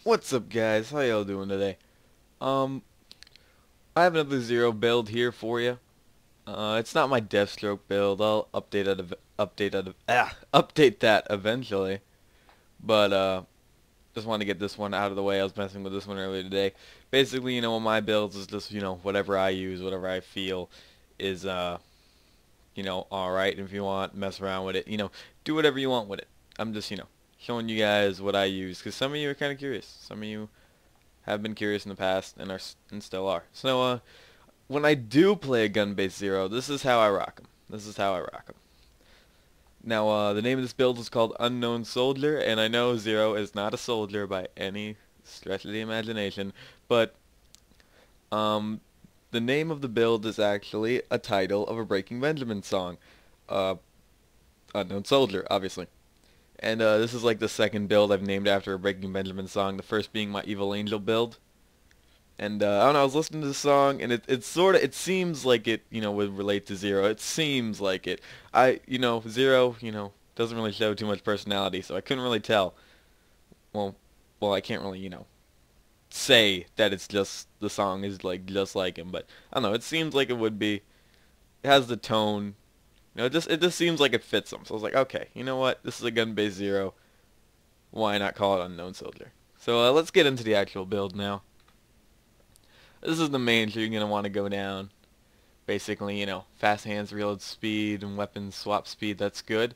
What's up, guys? How y'all doing today? Um, I have another zero build here for you. It's not my Deathstroke build. I'll update that eventually. But just wanted to get this one out of the way. I was messing with this one earlier today. Basically, my builds is just whatever I use, whatever I feel is all right. And if you want, mess around with it. Do whatever you want with it. I'm just showing you guys what I use because some of you are kind of curious. Some of you have been curious in the past and still are. So when I do play a gun-based zero, this is how I rock 'em. This is how I rock 'em. Now the name of this build is called Unknown Soldier, and I know Zero is not a soldier by any stretch of the imagination, but um, the name of the build is actually a title of a Breaking Benjamin song. Uh, Unknown Soldier, obviously. And this is like the second build I've named after a Breaking Benjamin song, the first being my Evil Angel build. And I don't know, I was listening to the song, and it seems like it, would relate to Zero. It seems like it. Zero, doesn't really show too much personality, so I couldn't really tell. Well, I can't really, say that it's just, the song is like, just like him, but I don't know, it seems like it would be. It has the tone. It just seems like it fits him. So I was like, okay, you know what? This is a gun-based Zero. Why not call it Unknown Soldier? So let's get into the actual build now. This is the main you're going to want to go down. Basically, fast hands, reload speed, and weapons swap speed, that's good.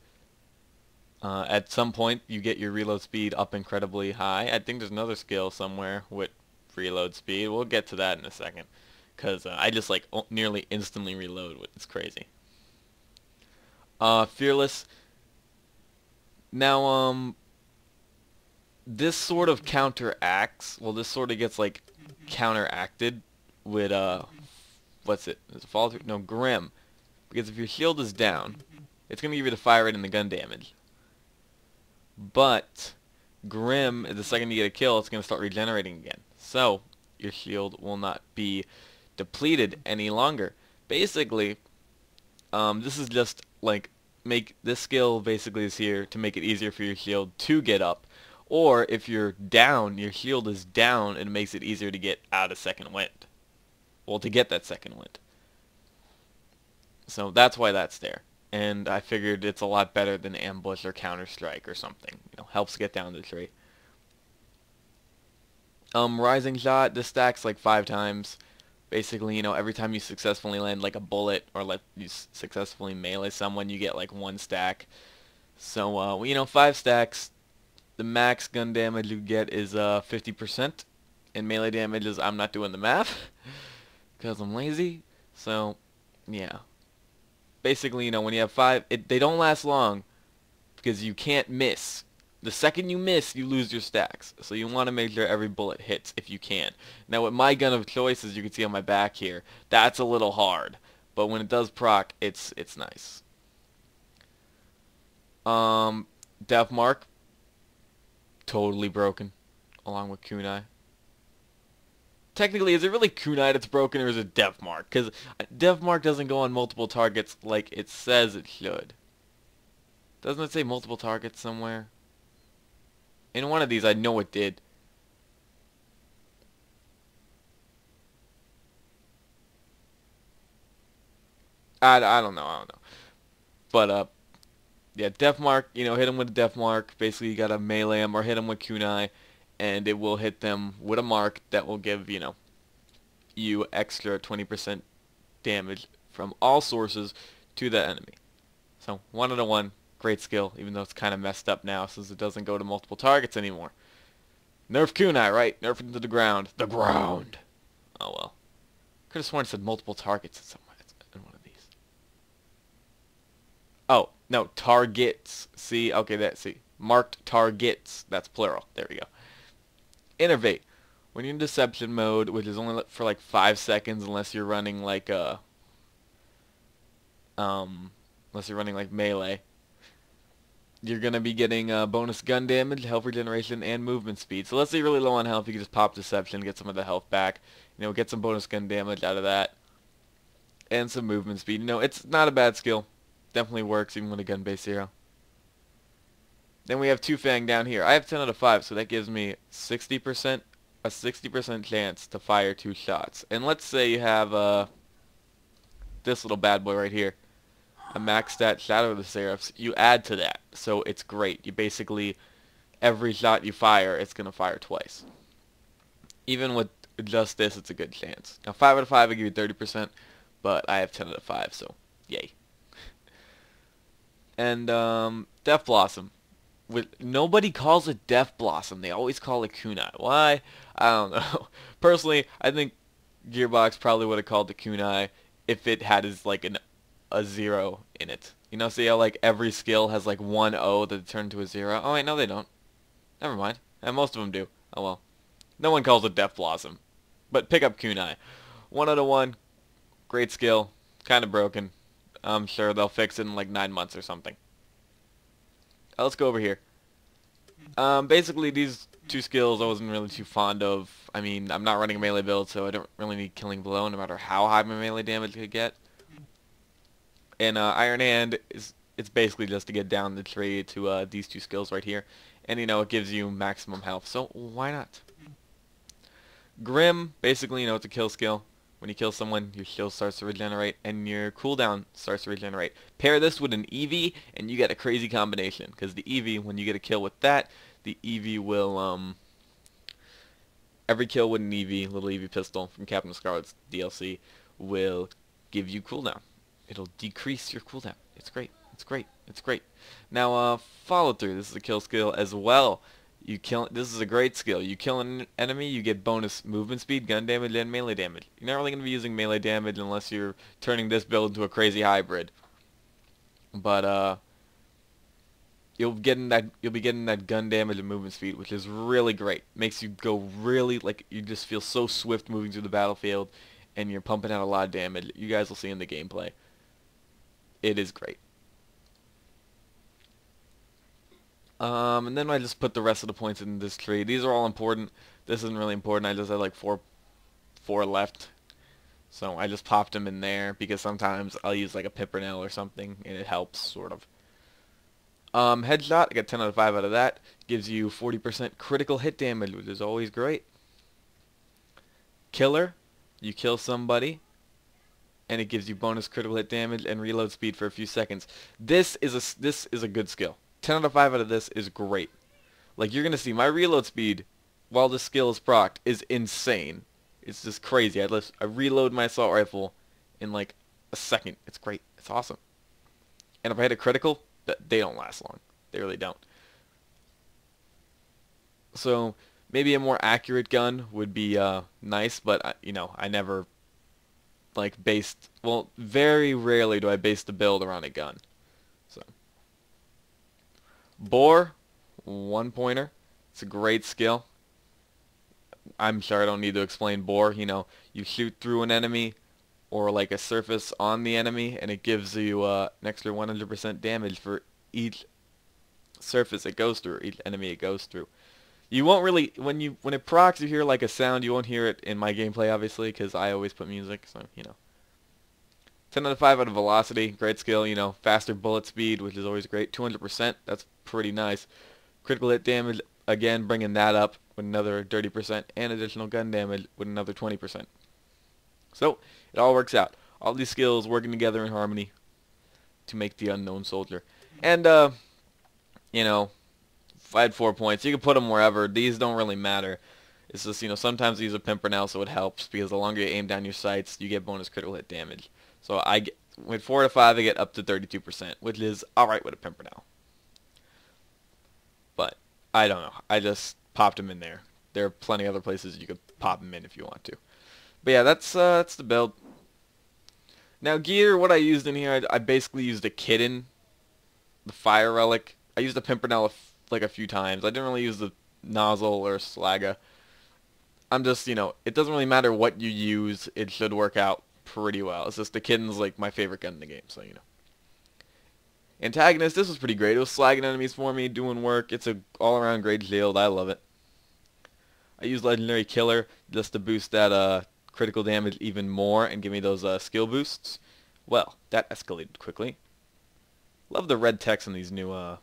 At some point, you get your reload speed up incredibly high. I think there's another skill somewhere with reload speed. We'll get to that in a second. Because I just, like, nearly instantly reload. It's crazy. Fearless. Now, this sort of counteracts, well, this sort of gets, like, counteracted with what's it? Is it fall through? No, Grim. Because if your shield is down, it's gonna give you the fire rate and the gun damage. But Grim, the second you get a kill, it's gonna start regenerating again. So your shield will not be depleted any longer. Basically, this is just like make this skill basically is here to make it easier for your shield to get up. Or if you're down, your shield is down, and it makes it easier to get out of second wind. Well, to get that second wind. So that's why that's there. And I figured it's a lot better than ambush or counter-strike or something. Helps get down the tree. Rising shot, this stacks like 5 times. Basically, every time you successfully land like a bullet or like you successfully melee someone, you get like 1 stack. So, 5 stacks. The max gun damage you get is 50%. And melee damage is, I'm not doing the math. Because I'm lazy. So, yeah. Basically, when you have 5, they don't last long. Because you can't miss. The second you miss, you lose your stacks. So you want to make sure every bullet hits if you can. Now with my gun of choice, as you can see on my back here, that's a little hard. But when it does proc, it's nice. Death Mark. Totally broken. Along with Kunai. Technically, is it really Kunai that's broken, or is it Death Mark? Because Death Mark doesn't go on multiple targets like it says it should. Doesn't it say multiple targets somewhere? In one of these, I know it did. I don't know. But, yeah, Death Mark, hit him with a Death Mark. Basically, you gotta melee him or hit him with Kunai, and it will hit them with a mark that will give, you extra 20% damage from all sources to the enemy. So, 1 out of 1. Great skill, even though it's kind of messed up now since it doesn't go to multiple targets anymore. Nerf Kunai, right? Nerf it to the ground. The ground! Oh well. Could have sworn it said multiple targets in one of these. Oh, no, targets. See, okay, see. Marked targets. That's plural. There we go. Innervate. When you're in deception mode, which is only for like 5 seconds unless you're running like melee, you're going to be getting bonus gun damage, health regeneration, and movement speed. So let's say you're really low on health, you can just pop Deception, get some of the health back. Get some bonus gun damage out of that. And some movement speed. It's not a bad skill. Definitely works even with a gun-based hero. Then we have Two Fang down here. I have 10 out of 5, so that gives me 60%, a 60% chance to fire 2 shots. And let's say you have this little bad boy right here, a max stat Shadow of the Seraphs. You add to that, so it's great. You basically, every shot you fire, it's going to fire twice. Even with just this, it's a good chance. Now 5 out of 5, I give you 30%, but I have 10 out of 5, so yay. And Death Blossom. Nobody calls it Death Blossom. They always call it Kunai. Why? I don't know. Personally, I think Gearbox probably would have called it Kunai if it had like a 0 in it. You know, see how like every skill has like one O that turned to a 0? Oh wait, no they don't. Never mind. And most of them do. Oh well. No one calls it Death Blossom. But pick up Kunai. 1 out of 1. Great skill. Kind of broken. I'm sure they'll fix it in like 9 months or something. Let's go over here. Basically, these 2 skills I wasn't really too fond of. I mean, I'm not running a melee build, so I don't really need Killing Blow, no matter how high my melee damage could get. And Iron Hand, it's basically just to get down the tree to these 2 skills right here. And, you know, it gives you maximum health, so why not? Grim, basically, you know, it's a kill skill. When you kill someone, your shield starts to regenerate, and your cooldown starts to regenerate. Pair this with an EV, and you get a crazy combination. Because the EV, when you get a kill with that, the EV will, every kill with an EV, little EV pistol from Captain Scarlet's DLC, will give you cooldown. It'll decrease your cooldown. It's great. It's great. It's great. Now, follow through. This is a kill skill as well. This is a great skill. You kill an enemy, you get bonus movement speed, gun damage, and melee damage. You're not really going to be using melee damage unless you're turning this build into a crazy hybrid. But you'll be getting that gun damage and movement speed, which is really great. Makes you go really, like, you just feel so swift moving through the battlefield, and you're pumping out a lot of damage. You guys will see in the gameplay. It is great. And then I just put the rest of the points in this tree. These are all important. This isn't really important. I just had like four left. So I just popped them in there because sometimes I'll use like a Pimpernel or something and it helps, sort of. Headshot, I got 10 out of 5 out of that. Gives you 40% critical hit damage, which is always great. Killer, you kill somebody and it gives you bonus critical hit damage and reload speed for a few seconds. This is a good skill. 10 out of 5 out of this is great. Like, you're going to see my reload speed, while this skill is procced, is insane. It's just crazy. I reload my assault rifle in like a second. It's great. It's awesome. And if I hit a critical, they don't last long. They really don't. So, maybe a more accurate gun would be nice, but, you know, I never, like, well, very rarely do I base the build around a gun. So. Bore, 1-pointer. It's a great skill. I'm sure I don't need to explain bore. You know, you shoot through an enemy or like a surface on the enemy, and it gives you an extra 100% damage for each surface it goes through, each enemy it goes through. You won't really, when it procs, you hear like a sound. You won't hear it in my gameplay, obviously, because I always put music, so, you know. 10 out of 5 out of velocity, great skill, you know, faster bullet speed, which is always great. 200%, that's pretty nice. Critical hit damage, again, bringing that up with another 30%, and additional gun damage with another 20%. So, it all works out. All these skills working together in harmony to make the unknown soldier. And, you know, if I had 4 points, you can put them wherever. These don't really matter. It's just, you know, sometimes I use a Pimpernel, so it helps, because the longer you aim down your sights, you get bonus critical hit damage. So with 4 to 5, I get up to 32%, which is alright with a Pimpernel. But, I don't know. I just popped them in there. There are plenty of other places you could pop them in if you want to. But yeah, that's the build. Now gear, what I used in here, I basically used a Kitten, the Fire Relic. I used a Pimpernel like a few times. I didn't really use the Nozzle or Slaga. I'm just, you know, it doesn't really matter what you use. It should work out pretty well. It's just the Kitten's like my favorite gun in the game, so you know. Antagonist, this was pretty great. It was slagging enemies for me, doing work. It's a all-around great shield. I love it. I used Legendary Killer just to boost that critical damage even more and give me those skill boosts. Well, that escalated quickly. Love the red text on these new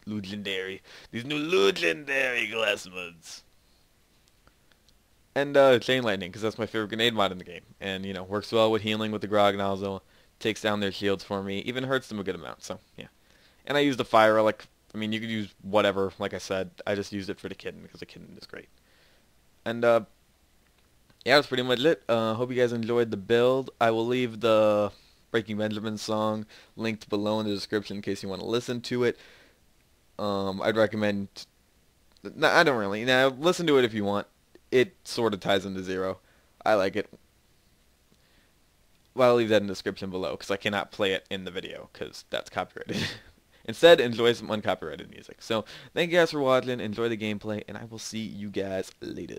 Legendary. These new legendary glass mods. And Chain Lightning, because that's my favorite grenade mod in the game. And, works well with healing with the Grog Nozzle. Takes down their shields for me. Even hurts them a good amount, so, yeah. And I use the Fire Relic. I mean, you could use whatever, like I said. I just used it for the Kitten, because the Kitten is great. And, yeah, that's pretty much it. Hope you guys enjoyed the build. I will leave the Breaking Benjamin song linked below in the description in case you want to listen to it. I'd recommend... No, I don't really. Now, listen to it if you want. It sort of ties into Zero. I like it. Well, I'll leave that in the description below because I cannot play it in the video because that's copyrighted. Instead, enjoy some uncopyrighted music. So, thank you guys for watching. Enjoy the gameplay, and I will see you guys later.